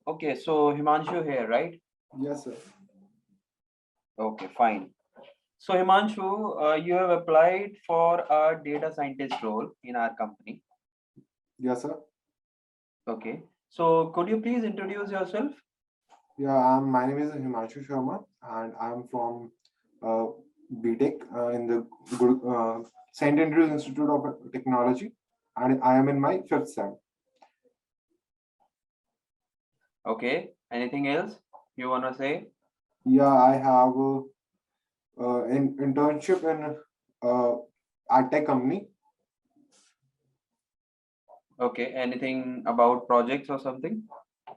Okay, so Himanshu here, right? Yes, sir. Okay, fine. So Himanshu, you have applied for a data scientist role in our company. Yes, sir. Okay. So could you please introduce yourself? Yeah, my name is Himanshu Sharma, and I'm from uh, BTech in the St. Andrews Institute of Technology, and I am in my fifth sem. Okay. Anything else you wanna say? Yeah, I have an internship in ad tech company. Okay. Anything about projects or something?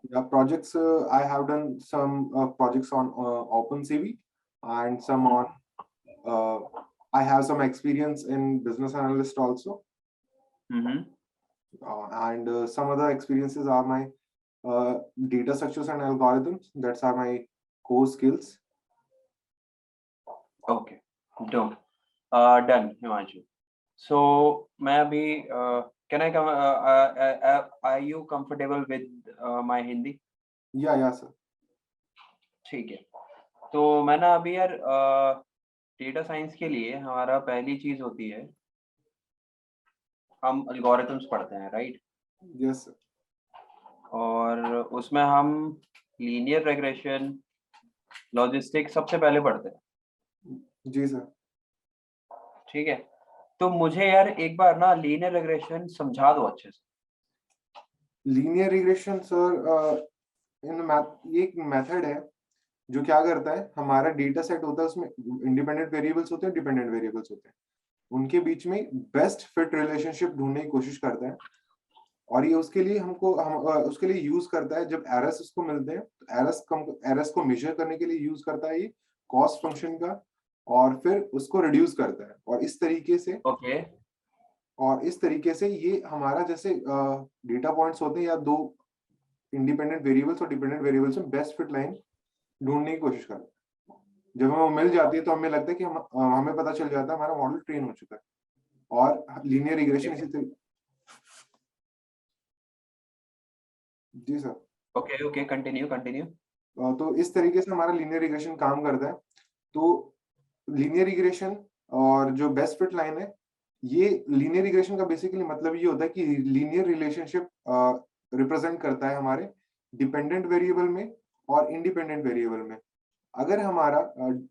Yeah, projects. I have done some projects on OpenCV and some on. Uh, I have some experience in business analyst also, Mm-hmm. and some other experiences are my data structures and algorithms. That's are my core skills. Okay. Done. Done, Himanshu. So मैं अभी can I come? Are you comfortable with my Hindi? Yeah, sir. ठीक है. तो मैं ना अभी यार data science के लिए हमारा पहली चीज होती है हम एल्गोरिथम्स पढ़ते हैं, राइट? Yes, sir. और उसमें हम लीनियर रिग्रेशन, लॉजिस्टिक सबसे पहले पढ़ते हैं. जी सर. ठीक है. तो मुझे यार एक बार ना लीनियर रिग्रेशन समझा दो अच्छे से. Linear regression sir in math ये एक मेथड है जो क्या करता है, हमारा डेटा सेट होता है, उसमें इंडिपेंडेंट वेरिएबल्स होते हैं, डिपेंडेंट वेरिएबल्स होते हैं, उनके बीच में बेस्ट फिट रिलेशनशिप ढूंढने की कोशिश करता है. और ये उसके लिए उसके लिए यूज करता है जब एरर्स उसको मिलते हैं, तो एरर्स को मेजर करने के लिए यूज करता है ये कॉस्ट फंक्शन का, और फिर उसको रिड्यूस करता है. और इस तरीके से ये हमारा जैसे डेटा पॉइंट्स होते हैं या दो इंडिपेंडेंट वेरिएबल्स और डिपेंडेंट वेरिएबल्स में बेस्ट फिट लाइन ढूंढने की कोशिश करता है. जब हमें वो मिल जाती है तो हमें लगता है कि हमें पता चल जाता है हमारा मॉडल ट्रेन हो चुका है. और लीनियर रिग्रेशन इसी तरीके. जी सर. Okay okay, continue. तो इस तरीके से हमारा लीनियर रिग्रेशन काम करता है. तो लीनियर रिग्रेशन और जो बेस्ट फिट लाइन है, ये लीनियर रिग्रेशन का बेसिकली मतलब ये होता है कि लीनियर रिलेशनशिप रिप्रेजेंट करता है हमारे डिपेंडेंट वेरिएबल में और इंडिपेंडेंट वेरिएबल में. अगर हमारा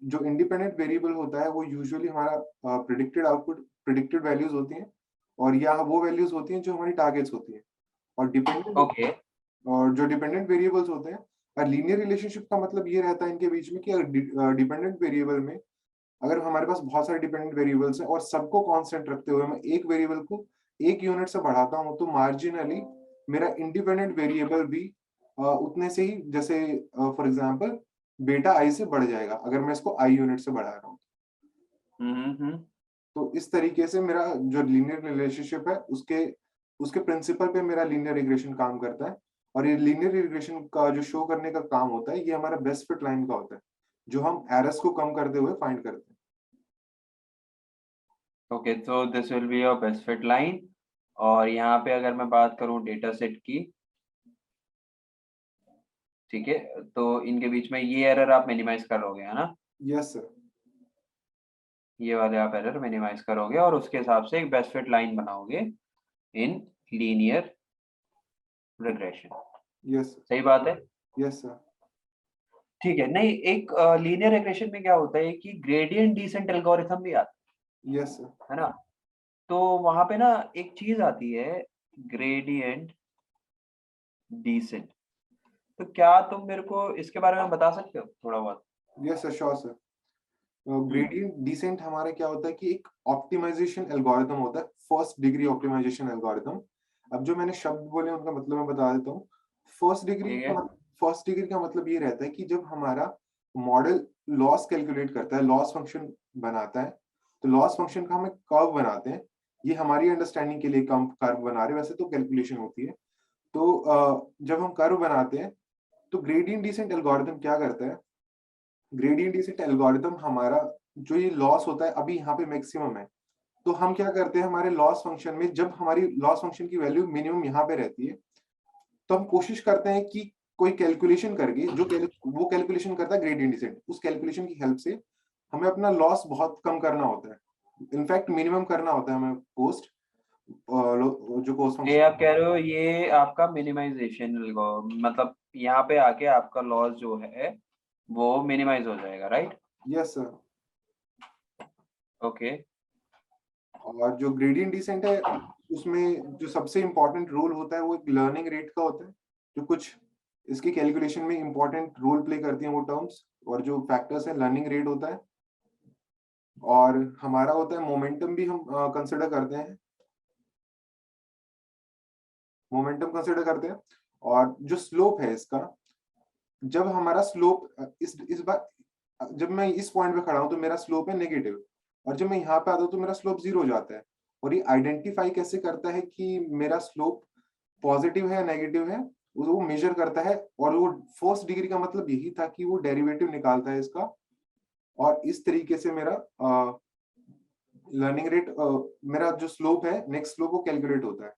जो इंडिपेंडेंट वेरिएबल होता है वो यूजुअली हमारा प्रिडिक्टेड आउटपुट, प्रिडिक्टेड वैल्यूज होती हैं, और या वो वैल्यूज होती हैं जो हमारी टारगेट्स होती हैं. और ओके. जो डिपेंडेंट वेरिएबल्स होते हैं, और लीनियर रिलेशनशिप का मतलब ये रहता है इनके बीच में कि अगर डिपेंडेंट वेरिएबल में अगर हमारे पास बहुत सारे डिपेंडेंट वेरिएबल्स हैं और सबको कांस्टेंट रखते हुए मैं एक वेरिएबल को एक यूनिट से बढ़ाता हूं, तो मार्जिनली मेरा इंडिपेंडेंट वेरिएबल भी उतने से ही, जैसे फॉर एग्जांपल बेटा आई से बढ़ जाएगा अगर मैं इसको आई यूनिट से बढ़ा रहा हूँ. हम्म. तो इस तरीके से मेरा जो लीनियर रिलेशनशिप है उसके उसके प्रिंसिपल पे मेरा लीनियर रिग्रेशन काम करता है. और ये लीनियर रिग्रेशन का जो शो करने का काम होता है, ये हमारा बेस्ट फिट लाइन का होता है, जो हम एरर्स को कम करते हुए फाइंड करते हैं. ओके, तो this will be your best fit line. और यहाँ पे अगर मैं बात करूँ डेटा सेट की, ठीक है, तो इनके बीच में ये एरर आप मिनिमाइज करोगे, है ना? Yes sir. ये वाले आप एरर मिनिमाइज करोगे और उसके हिसाब से एक बेस्ट फिट लाइन बनाओगे इन लीनियर रिग्रेशन. यस. सही बात है? Yes sir. ठीक है. नहीं, एक लीनियर रिग्रेशन में क्या होता है कि ग्रेडियंट डिसेंट एल्गोरिथम भी आता यस सर. है ना? तो वहां पे ना एक चीज आती है, ग्रेडियंट डिसेंट. तो क्या तुम मेरे को इसके बारे में बता सकते हो थोड़ा बहुत? Yes sir, sure sir. Gradient descent हमारा क्या होता है कि एक ऑप्टिमाइजेशन एल्गोरिथम होता है, फर्स्ट डिग्री ऑप्टिमाइजेशन एल्गोरिथम. अब जो मैंने शब्द बोले उनका मतलब मैं बता देता हूँ. फर्स्ट डिग्री ठीक का है. फर्स्ट डिग्री का मतलब ये रहता है कि जब हमारा मॉडल लॉस कैलकुलेट करता है, लॉस फंक्शन बनाता है, तो लॉस फंक्शन का हम एक कर्व बनाते हैं. ये हमारी अंडरस्टैंडिंग के लिए कम कर्व बना रहे हैं, वैसे तो कैलकुलेशन होती है. तो जब हम कर्व बनाते हैं तो ग्रेडियंट डिसेंट एल्गोरिथम क्या करता है, ग्रेडियंट डिसेंट एल्गोरिथम हमारा जो ये लॉस होता है अभी यहाँ पे मैक्सिमम है, तो हम क्या करते हैं हमारे लॉस फंक्शन में, जब हमारी लॉस फंक्शन की वैल्यू मिनिमम यहाँ पे रहती है, तो हम कोशिश करते हैं कि कोई कैलकुलेशन करके वो कैलकुलेशन करता है ग्रेडियंट डिसेंट, उस कैलकुलेशन की हेल्प से हमें अपना लॉस बहुत कम करना होता है, इनफैक्ट मिनिमम करना होता है हमें कोस्ट, जो कोस्ट ये फंक्शन। आप कह रहे हो ये आपका मिनिमाइजेशन, मतलब यहाँ पे आके आपका लॉस जो है वो मिनिमाइज हो जाएगा, राइट? Yes sir. ओके। और जो ग्रेडियंट डिसेंट है उसमें जो सबसे इम्पोर्टेंट रोल होता है वो एक लर्निंग रेट का होता है, जो कुछ इसके कैलकुलेशन में इम्पोर्टेंट रोल प्ले करती हैं वो टर्म्स, और जो फैक्टर्स है लर्निंग रेट होता है, और हमारा होता है मोमेंटम भी हम कंसिडर करते हैं, मोमेंटम कंसिडर करते हैं। और जो स्लोप है इसका, जब हमारा स्लोप इस बार जब मैं इस पॉइंट पे खड़ा हूं तो मेरा स्लोप है नेगेटिव, और जब मैं यहाँ पे आता हूँ तो मेरा स्लोप 0 हो जाता है। और ये आइडेंटिफाई कैसे करता है कि मेरा स्लोप पॉजिटिव है या नेगेटिव है, वो मेजर करता है। और वो फर्स्ट डिग्री का मतलब यही था कि वो डेरिवेटिव निकालता है इसका, और इस तरीके से मेरा लर्निंग रेट, मेरा जो स्लोप है नेक्स्ट स्लोप, वो कैलकुलेट होता है।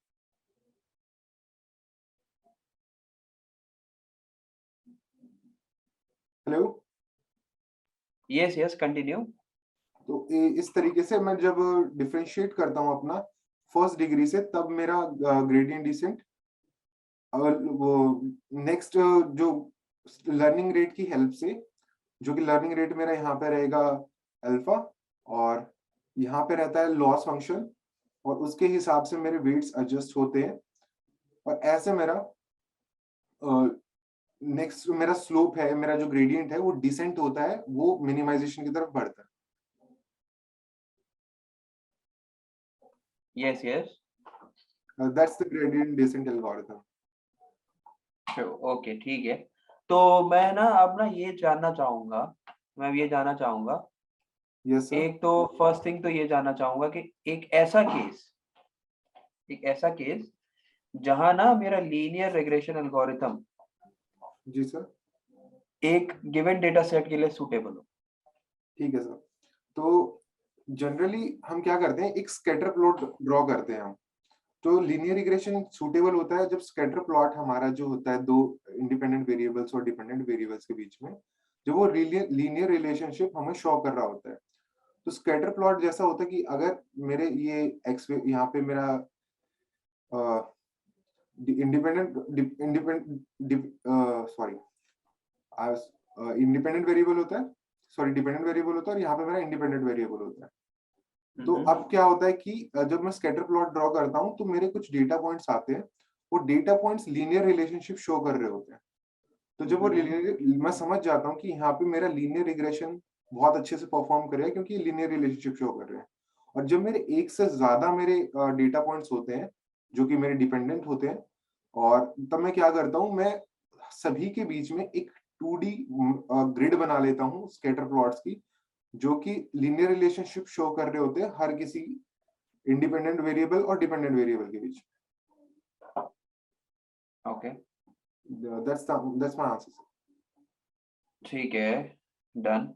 हेलो। Yes yes, continue. तो इस तरीके से मैं जब डिफरेंशिएट करता हूँ अपना फर्स्ट डिग्री से, तब मेरा ग्रेडियंट डिसेंट वो नेक्स्ट जो लर्निंग रेट की हेल्प से, जो कि लर्निंग रेट मेरा यहाँ पे रहेगा अल्फा, और यहाँ पे रहता है लॉस फंक्शन, और उसके हिसाब से मेरे वेट्स एडजस्ट होते हैं, और ऐसे मेरा नेक्स्ट मेरा स्लोप है, मेरा जो ग्रेडियंट है वो डिसेंट होता है, वो मिनिमाइजेशन की तरफ बढ़ता है। Yes yes. That's the gradient descent algorithm. Okay, ठीक है। तो मैं ना अब ना ये जानना चाहूंगा, मैं ये जानना चाहूंगा, यस सर। एक तो फर्स्ट थिंग तो ये जानना चाहूंगा कि एक ऐसा केस जहां ना मेरा लीनियर रिग्रेशन एल्गोरिथम जी सर। एक गिवन डेटा सेट के लिए सूटेबल हो। ठीक है सर। तो जनरली हम क्या करते हैं, एक स्कैटर प्लॉट ड्रॉ करते हैं हम। तो लीनियर रिग्रेशन सूटेबल होता है जब स्कैटर प्लॉट हमारा जो होता है दो इंडिपेंडेंट वेरिएबल्स और डिपेंडेंट वेरिएबल्स के बीच में, जब वो लीनियर रिलेशनशिप हमें शो कर रहा होता है। तो स्कैटर प्लॉट जैसा होता है कि अगर मेरे ये एक्स यहाँ पे मेरा independent independent sorry independent variable होता है, सॉरी डिपेंडेंट वेरिएबल होता है, और यहाँ पे मेरा इंडिपेंडेंट वेरिएबल होता है। तो अब क्या होता है कि जब मैं स्कैटर प्लॉट ड्रॉ करता हूं तो मेरे कुछ डेटा पॉइंट्स आते हैं, वो data points linear relationship show कर रहे होते हैं। तो जब वो लीनियर, मैं समझ जाता हूँ कि यहाँ पे मेरा लीनियर रिग्रेशन बहुत अच्छे से परफॉर्म कर रहा है, क्योंकि लीनियर रिलेशनशिप शो कर रहे हैं। और जब मेरे एक से ज्यादा मेरे डेटा पॉइंट्स होते हैं जो कि मेरे डिपेंडेंट होते हैं, और तब मैं क्या करता हूँ, मैं सभी के बीच में एक 2D ग्रिड बना लेता हूँ स्कैटर प्लॉट्स की, जो कि लीनियर रिलेशनशिप शो कर रहे होते हैं हर किसी इंडिपेंडेंट वेरिएबल और डिपेंडेंट वेरिएबल के बीच। Okay, that's my answer. ठीक है, डन।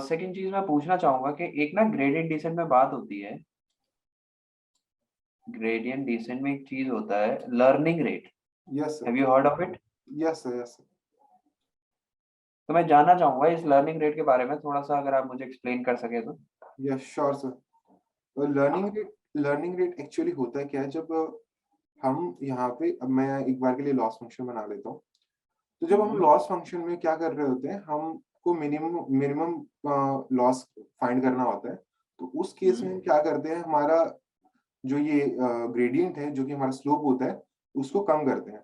सेकंड चीज मैं पूछना चाहूंगा कि एक ना ग्रेडियंट डिसेंट में बात होती है, ग्रेडियंट डिसेंट में एक चीज होता है learning rate. Yes sir. Have you heard of it? Yes sir. Yes sir. तो मैं जानना चाहूंगा इस लर्निंग रेट के बारे में थोड़ा सा, अगर आप मुझे एक्सप्लेन कर सके तो। Yes sure sir. तो लर्निंग रेट एक्चुअली होता है क्या है, जब हम यहाँ पे, अब मैं एक बार के लिए लॉस फंक्शन बना लेता हूँ। तो जब हम लॉस फंक्शन में क्या कर रहे होते हैं, हमको मिनिमम मिनिमम लॉस फाइंड करना होता है। तो उस केस में हम क्या करते हैं, हमारा जो ये ग्रेडियंट है, जो कि हमारा स्लोप होता है, उसको कम करते हैं।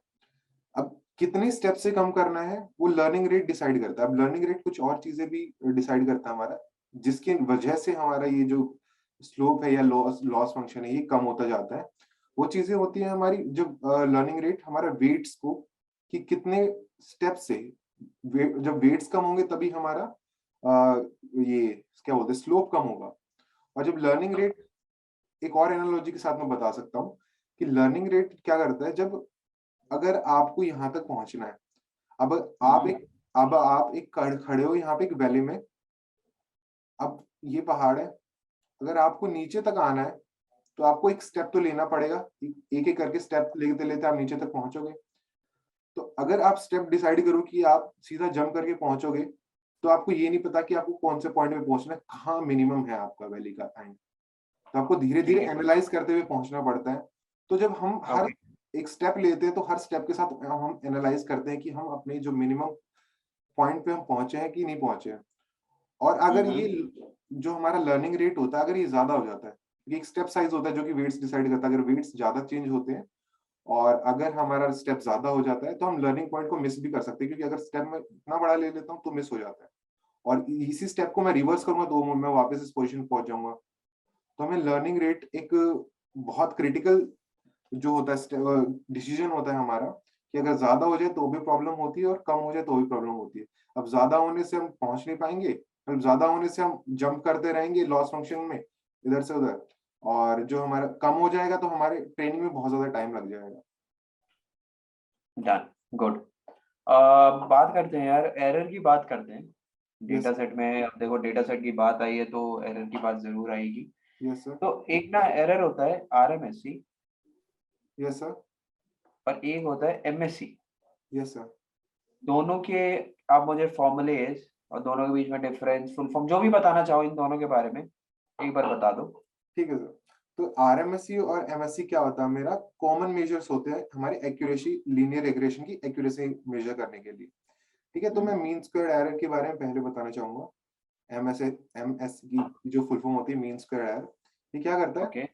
अब कितने स्टेप से कम करना है वो लर्निंग रेट डिसाइड करता है। अब लर्निंग रेट कुछ और चीजें भी डिसाइड करता है हमारा, जिसकी वजह से हमारा ये जो स्लोप है या लॉस लॉस फंक्शन है ये कम होता जाता है। वो चीजें होती है हमारी, जब लर्निंग रेट हमारा वेट्स को, कि कितने स्टेप से जब वेट्स कम होंगे तभी हमारा ये क्या बोलते हैं स्लोप कम होगा। और जब लर्निंग रेट, एक और एनालॉजी के साथ मैं बता सकता हूँ कि लर्निंग रेट क्या करता है, जब अगर आपको यहाँ तक पहुंचना है, अब आप एक खड़े हो यहाँ पे एक वैली में, अब ये पहाड़ है, अगर आपको नीचे तक आना है तो आपको एक स्टेप तो लेना पड़ेगा, एक एक करके स्टेप लेते लेते आप नीचे तक पहुंचोगे। तो अगर आप स्टेप डिसाइड करो कि आप सीधा जंप करके पहुंचोगे, तो आपको ये नहीं पता कि आपको कौन से पॉइंट पे पहुंचना है, कहाँ मिनिमम है आपका वैली का टाइम। तो आपको धीरे ठीक धीरे है। एनालाइज करते हुए पहुंचना पड़ता है। तो जब हम हर ओके। एक स्टेप लेते हैं, तो हर स्टेप के साथ हम एनालाइज करते हैं कि हम अपने जो मिनिमम पॉइंट पे हम पहुंचे हैं कि नहीं पहुंचे हैं। और अगर ये जो हमारा लर्निंग रेट होता है, अगर ये ज्यादा हो जाता है, ये एक स्टेप साइज होता है जो कि वेट्स डिसाइड करता है। अगर वेट्स ज्यादा चेंज होते हैं और अगर हमारा स्टेप ज्यादा हो जाता है, तो हम लर्निंग पॉइंट को मिस भी कर सकते हैं, क्योंकि अगर स्टेप में इतना बड़ा ले लेता हूँ तो मिस हो जाता है। और इसी स्टेप को मैं रिवर्स करूंगा तो मैं वापस इस पोजीशन पे पहुंच जाऊंगा। तो हमें लर्निंग रेट एक बहुत क्रिटिकल जो होता है डिसीजन होता है हमारा, कि अगर ज्यादा हो जाए तो भी प्रॉब्लम होती है और कम हो जाए तो भी प्रॉब्लम होती है। अब ज्यादा होने से हम पहुंच नहीं पाएंगे, और ज्यादा होने से हम जंप करते रहेंगे लॉस फंक्शन में इधर से उधर, और जो हमारा कम हो जाएगा तो हमारे ट्रेनिंग में बहुत ज्यादा टाइम लग जाएगा। डन। गुड। बात करते हैं यार, एरर की बात करते हैं। यस डेटा सेट में अब देखो, डेटा सेट की बात आई है तो एरर की बात जरूर आएगी। Yes sir. तो एक ना एरर होता है आरएमएससी, यस सर। और एक होता है एमएससी। Yes sir. दोनों के आप मुझे फॉर्मूलेज और दोनों के बीच में डिफरेंस, फुल फॉर्म जो भी बताना चाहो इन दोनों के बारे में एक बार बता दो। ठीक है सर। तो आरएमएससी और एमएससी क्या होता है, मेरा कॉमन मेजर्स होते हैं हमारी एक्यूरेसी, लीनियर रिग्रेशन की एक्यूरेसी मेजर करने के लिए। ठीक है, तो मैं मीन स्क्वायर्ड एरर के बारे में पहले बताना चाहूंगा। एमएस की जो फुल फॉर्म होती है मीन स्क्वायर्ड एरर, ये क्या करता है? ओके।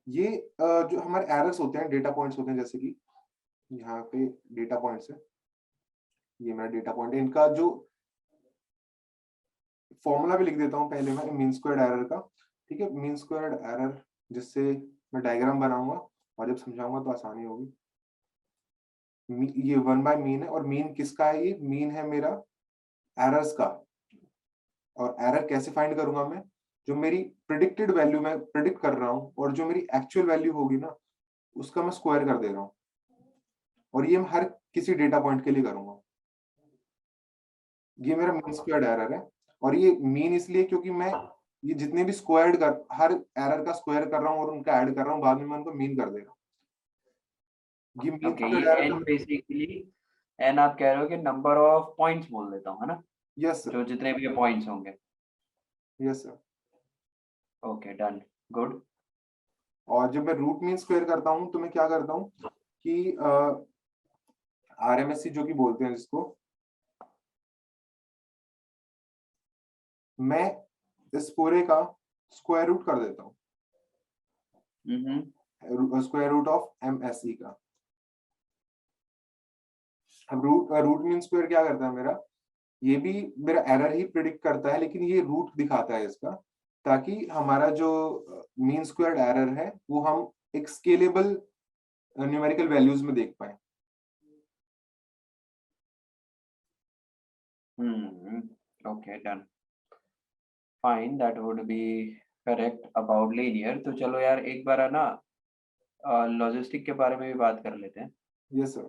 ये जो हमारे एरर्स होते हैं, डेटा पॉइंट्स होते हैं, जैसे कि यहाँ पे डेटा पॉइंट्स है, ये मेरा डेटा पॉइंट है, इनका जो फॉर्मूला भी लिख देता हूँ पहले मैं मीन स्क्वायर्ड एरर का। ठीक है, मीन स्क्वायर्ड एरर, जिससे मैं डायग्राम बनाऊंगा और जब समझाऊंगा तो आसानी होगी। ये 1 बाय मीन है, और मीन किसका है? ये मीन है मेरा एरर्स का। और एरर कैसे फाइंड करूंगा मैं? जो मेरी प्रिडिक्टेड वैल्यू मैं प्रिडिक्ट कर रहा हूँ और जो मेरी एक्चुअल वैल्यू होगी ना, उसका मैं स्क्वायर कर दे रहा हूँ, और ये मैं हर किसी डेटा पॉइंट के लिए करूंगा। ये मेरा मीन स्क्वायर्ड एरर है। और ये मीन इसलिए क्योंकि मैं ये जितने भी स्क्वायर्ड कर, हर एरर का स्क्वायर कर रहा हूँ और उनका ऐड कर रहा हूँ, बाद में मैं उनको मीन कर दे रहा हूँ। ये मीन ओके, स्क्वायर्ड ये एरर एन का। बेसिकली, एन आप कह रहे हो कि नंबर ऑफ पॉइंट्स बोल देता हूँ, है ना? Yes sir. जो जितने भी पॉइंट्स होंगे। Yes sir. Okay, done. Good. और जब मैं रूट मीन स्क्वायर करता हूँ तो मैं क्या करता हूँ कि आरएमएससी जो कि बोलते हैं जिसको, मैं इस पूरे का स्क्वायर रूट कर देता हूँ, स्क्वायर रूट ऑफ एमएसई का। अब रूट मीन स्क्वायर क्या करता है मेरा? ये भी मेरा एरर ही प्रिडिक्ट करता है, लेकिन ये रूट दिखाता है इसका, ताकि हमारा जो मीन स्क्वायर्ड एरर है वो हम एक स्केलेबल न्यूमेरिकल वैल्यूज में देख पाए। Okay, done. Fine, that would be correct about linear. तो चलो यार, एक बार है ना लॉजिस्टिक के बारे में भी बात कर लेते हैं। Yes sir.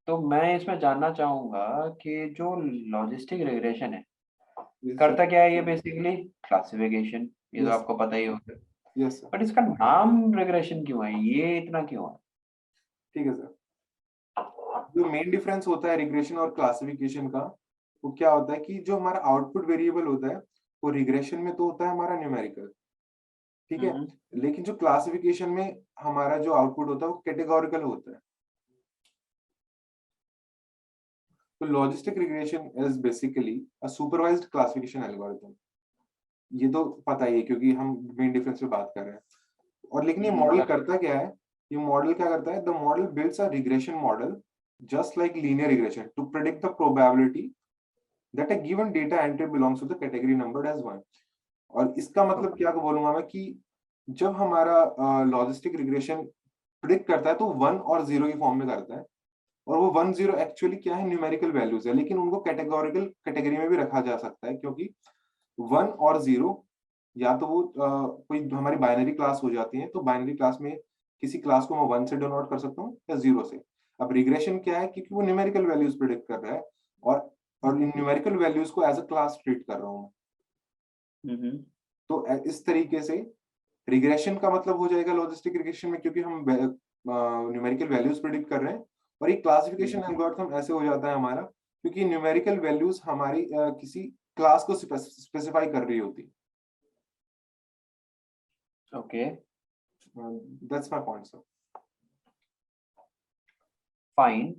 तो मैं इसमें जानना चाहूंगा कि जो लॉजिस्टिक रिग्रेशन है, यस सर। करता क्या है ये बेसिकली? क्लासिफिकेशन, ये तो यस। आपको पता ही होगा। Yes sir. बट इसका नाम रिग्रेशन क्यों है, ये इतना क्यों है? ठीक है सर। जो मेन डिफरेंस होता है रिग्रेशन और क्लासिफिकेशन का, वो क्या होता है कि जो हमारा आउटपुट वेरिएबल होता है, वो रिग्रेशन में तो होता है हमारा न्यूमेरिकल, ठीक है, हम्म। लेकिन जो क्लासिफिकेशन में हमारा जो आउटपुट होता है वो कैटेगोरिकल होता है। तो logistic regression is basically a supervised classification algorithm. ये तो पता ही है क्योंकि हम मेन डिफरेंस पे बात कर रहे हैं। और लेकिन ये मॉडल करता क्या है? ये मॉडल क्या करता है? The model builds a regression model just like linear regression to predict the probability that a given data entry belongs to the category numbered as 1। और इसका मतलब क्या बोलूंगा मैं कि जब हमारा लॉजिस्टिक रिग्रेशन प्रिडिक्ट करता है तो 1 और 0 की फॉर्म में करता है। और वो 1 0 एक्चुअली क्या है? न्यूमेरिकल वैल्यूज है, लेकिन उनको कैटेगोरिकल कैटेगरी में भी रखा जा सकता है, क्योंकि 1 और 0 या तो वो कोई हमारी बाइनरी क्लास हो जाती है, तो बाइनरी क्लास में किसी क्लास को मैं 1 से डिनोट कर सकता हूँ या 0 से। अब रिग्रेशन क्या है? क्योंकि वो न्यूमेरिकल वैल्यूज प्रिडिक्ट कर रहा है, और और इन न्यूमेरिकल वैल्यूज को एज अ क्लास ट्रीट कर रहा हूँ। हम्म। तो इस तरीके से रिग्रेशन का मतलब हो जाएगा लॉजिस्टिक रिग्रेशन में, क्योंकि हम न्यूमेरिकल वैल्यूज प्रिडिक्ट कर रहे हैं, और ये क्लासिफिकेशन एल्गोरिथम ऐसे हो जाता है हमारा क्योंकि न्यूमेरिकल वैल्यूज हमारी किसी क्लास को स्पेसिफाई कर रही होती। Okay, that's my point sir. Fine.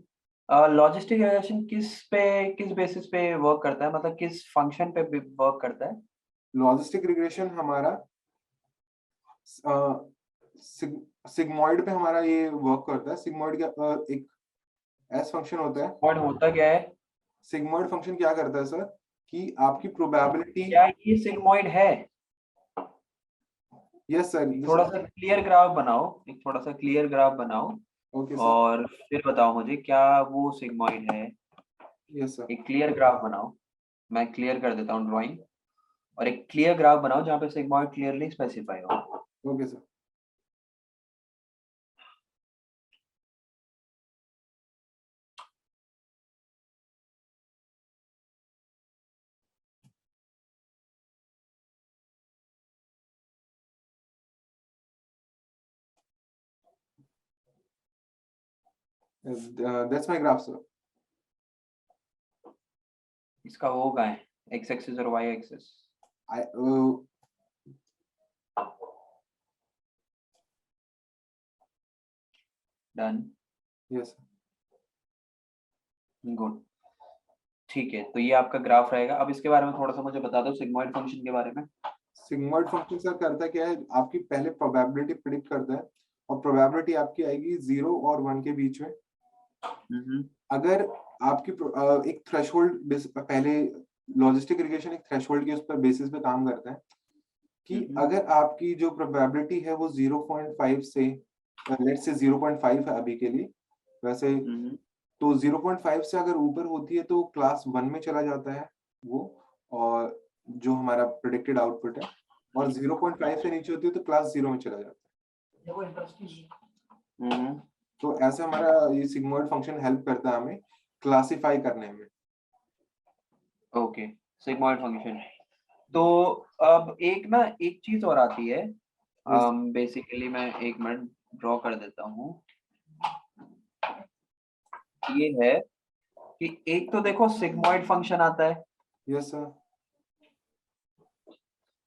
Logistic regression किस बेसिस पे वर्क करता है, मतलब किस फंक्शन पे वर्क करता है? लॉजिस्टिक रिग्रेशन हमारा सिग्मॉइड पे हमारा ये वर्क करता है। सिग्मॉइड का एक एस फंक्शन होता है। पॉइंट होता क्या है? सिग्मॉइड फंक्शन क्या करता है सर कि आपकी प्रोबेबिलिटी। क्या ये सिग्मॉइड है? Yes sir. थोड़ा सा क्लियर ग्राफ बनाओ, एक थोड़ा सा क्लियर ग्राफ बनाओ ओके सर। और फिर बताओ मुझे क्या वो सिग्मॉइड है। Yes sir. एक क्लियर ग्राफ बनाओ, मैं क्लियर कर देता हूँ ड्राइंग, और एक क्लियर ग्राफ बनाओ जहाँ पे सिग्मॉइड क्लियरली स्पेसिफाई हो। Okay sir. That's my graph sir. इसका वो कहाँ है, एक्स एक्सिस और Y axis? Done. Yes good, ठीक है, तो ये आपका ग्राफ रहेगा। अब इसके बारे में थोड़ा सा मुझे बता दो, सिग्मॉइड फंक्शन के बारे में। सिग्मॉइड फंक्शन सर करता क्या है, आपकी पहले प्रोबेबिलिटी प्रिडिक्ट करता है और प्रोबेबिलिटी आपकी आएगी 0 और 1 के बीच में। अगर आपकी एक थ्रेशोल्ड, पहले लॉजिस्टिक रिग्रेशन एक थ्रेशोल्ड के उस पर बेसिस पे काम करता है कि अगर आपकी जो प्रोबेबिलिटी है वो 0.5 से, लेट्स से 0.5 है अभी के लिए वैसे, तो 0.5 से अगर ऊपर होती है तो क्लास 1 में चला जाता है वो, और जो हमारा प्रेडिक्टेड आउटपुट है, और 0.5 से नीचे होती है तो क्लास 0 में चला जाता है। तो ऐसे हमारा ये सिग्मॉइड फंक्शन हेल्प करता है हमें क्लासिफाई करने में। Okay, sigmoid function. तो अब एक चीज और आती है, बेसिकली मैं एक मिनट ड्रॉ कर देता हूँ। ये है कि एक तो देखो सिग्मॉइड फंक्शन आता है, यस सर।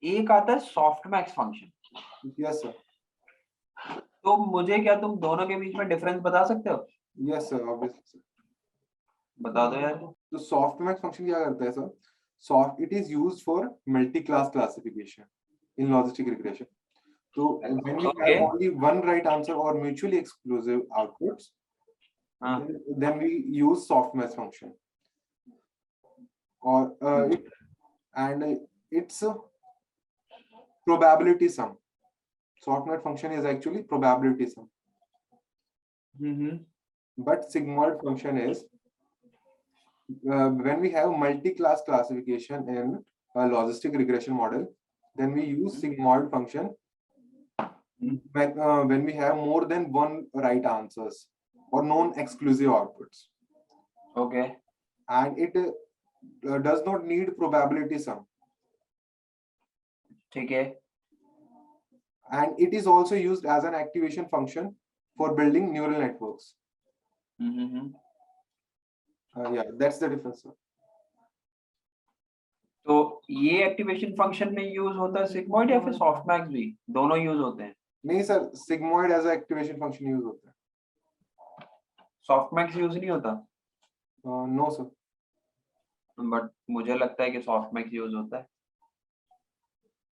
एक आता है सॉफ्टमैक्स फंक्शन। Yes sir. तो मुझे क्या तुम दोनों के बीच में डिफरेंस बता सकते हो? Yes sir, obviously sir. बता दो यार। तो सॉफ्टमैक्स फंक्शन क्या करता है sir? Soft it is used for multi class classification in logistic regression. So when we have only one right answer or mutually exclusive outputs, then we use softmax function. Or it's a probability sum. Softmax function is actually probability sum. But sigmoid function is when we have multi-class classification in a logistic regression model, then we use sigmoid function when we have more than one right answers or non-exclusive outputs. Okay. And it does not need probability sum. Okay. And it is also used as an activation function for building neural networks. Yeah, that's the difference, sir. तो ये activation function में use होता है sigmoid या फिर softmax भी दोनों use होते हैं? नहीं sir, sigmoid as a activation function use होता है, सॉफ्टमैक्स यूज नहीं होता? No sir. बट मुझे लगता है कि सॉफ्टमैक्स यूज होता है।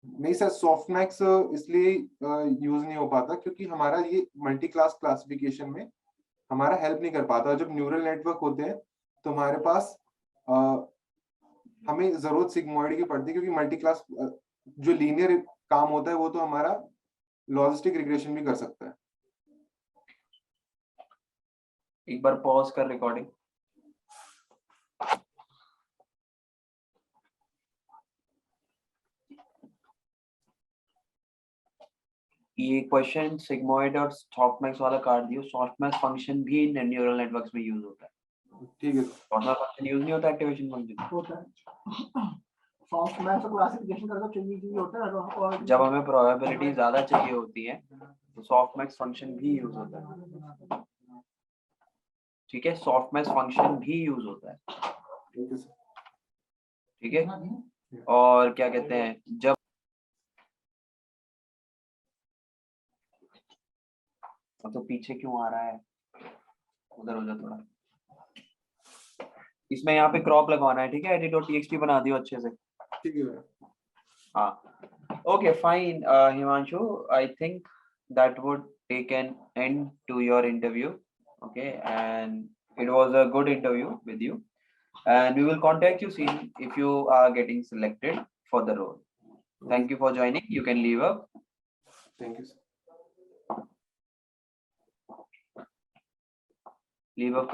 नहीं सर, सॉफ्टमैक्स इसलिए यूज नहीं हो पाता क्योंकि हमारा ये मल्टी क्लास क्लासिफिकेशन में हमारा हेल्प नहीं कर पाता। जब न्यूरल नेटवर्क होते हैं तो हमारे पास हमें जरूरत सिग्मॉइड की पड़ती है क्योंकि मल्टी क्लास जो लीनियर काम होता है वो तो हमारा लॉजिस्टिक रिग्रेशन भी कर सकता है। एक बार पॉज कर रिकॉर्डिंग। ये क्वेश्चन सिग्मॉइड और सॉफ्टमैक्स वाला काट दियो। सॉफ्टमैक्स फंक्शन भी न्यूरल नेटवर्क्स में यूज होता है। ठीक है। सॉफ्टमैक्स फंक्शन यूज नहीं होता एक्टिवेशन फंक्शन होता है। सॉफ्टमैक्स क्लासिफिकेशन करना चाहिए होता है और जब हमें प्रोबेबिलिटी ज्यादा चाहिए होती है तो सॉफ्टमैक्स फंक्शन भी यूज होता है। ठीक है, सॉफ्टमैक्स फंक्शन भी यूज होता है, ओके सर। ठीक है। और क्या कहते हैं, जब तो पीछे क्यों आ रहा है, उधर हो जा थोड़ा, इसमें यहाँ पे क्रॉप लगवाना है, ठीक है, edit.txt बना दियो अच्छे से। ठीक है भैया। हाँ, okay, fine, Himanshu, I think that would take an end to your interview, okay, and it was a good interview with you, and we will contact you soon if you are getting selected for the role. Thank you for joining. You can leave up. Thank you sir. Leave up.